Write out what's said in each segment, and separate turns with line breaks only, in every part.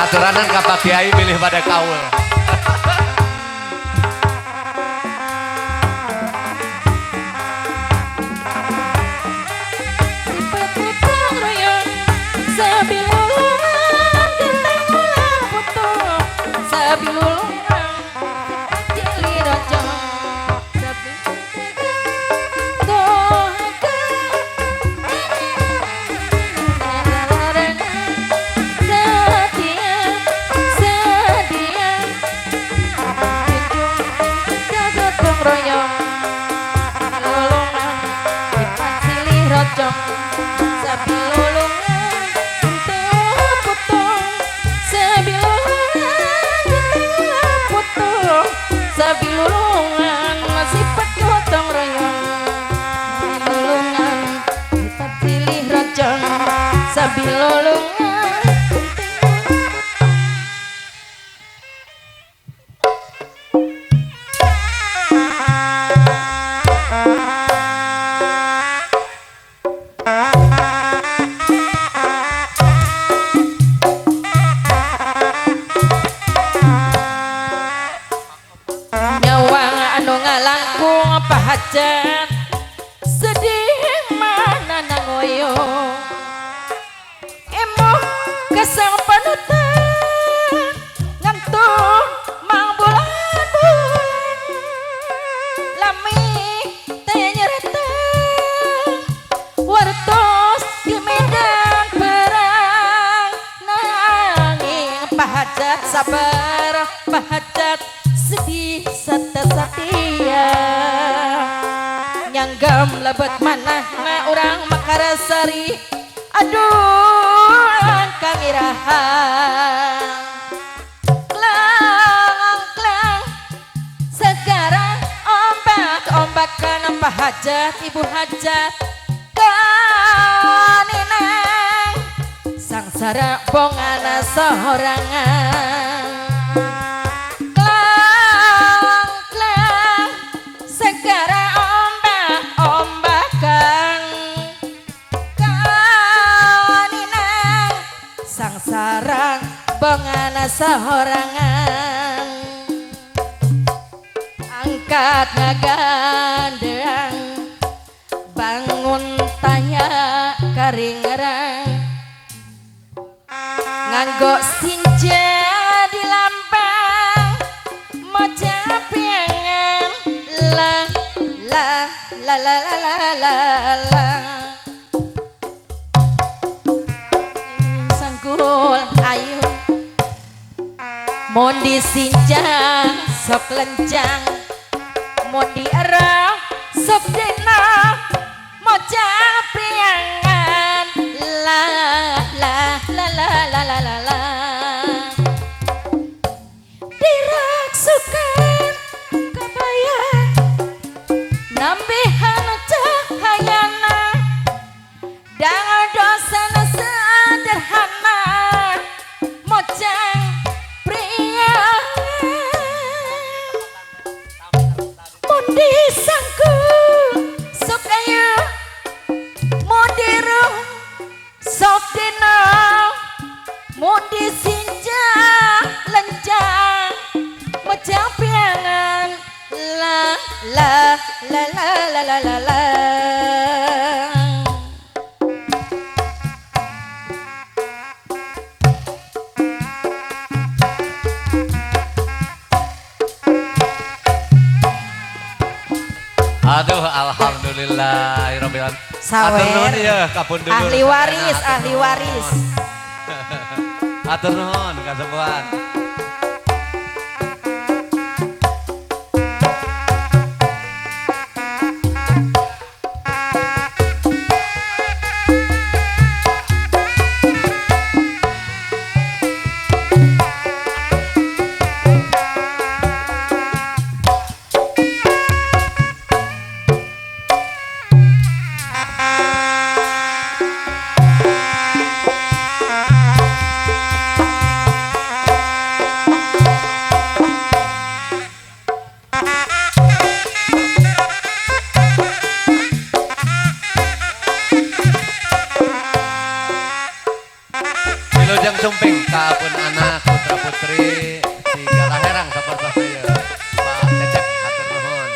Aturanan ka Pak Kiai milih pada kaul.
Sabar pahajat sedih sata satia nyanggam lebet manah na orang Makarsari aduh kang iraha klang klang sekarang ombak-ombakan pahajat ibu hajat kaninang sangsara bongana sorangan sarang bongana sahorangan angkat ngagandang bangun tanya karingerang nganggo sinja di lampang moja piangan la la la la la la la la ayo mau disinjang sok lencang mau diarah sok denang mau capriangan la la la la la la la la diraksukan kebayang nambihan cahayana dangan dosana sederhana mocang pria mundi sangkul sok ayu mundi rum sok dina mundi sinja lencang mocang piangan la la la la la la la la
Aduh, alhamdulillah, Robin.
Sawer,
ya, kapun dulu.
ahli waris, ahli waris.
Atur nuhun, kasepuhan. sumping kapun anak putra putri segala herang sahabat saya Pak Cecep hatur nuhun.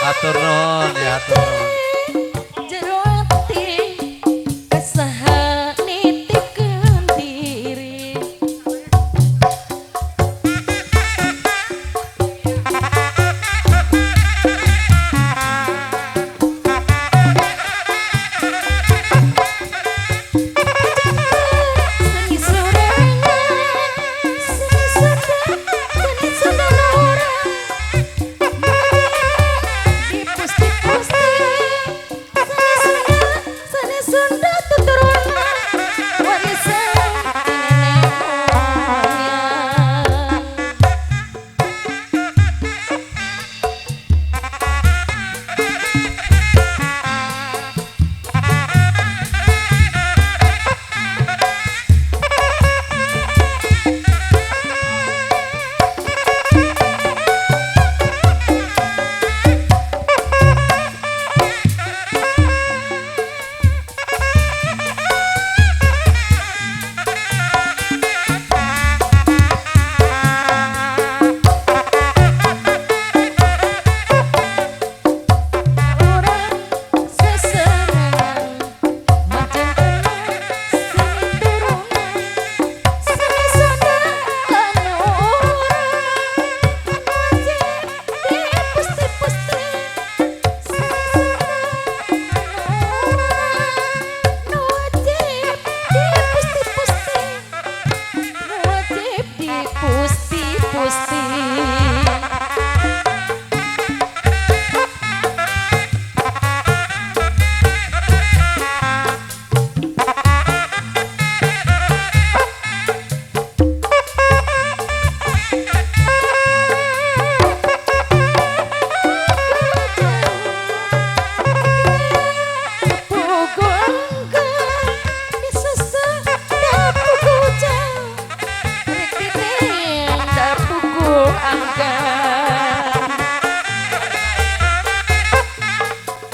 Hatur nuhun ya hatur nuhun.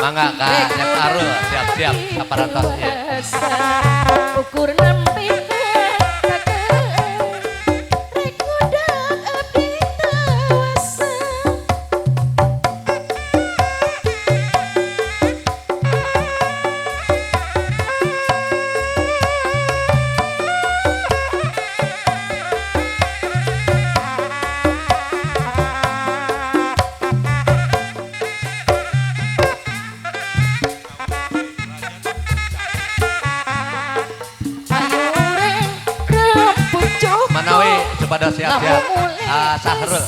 Mangga Kak, Nyek Arul, siap-siap aparatos ya.
Ukur nempi rek udah abdi tawasa.
Manawi kepada siap-siap Sahrul.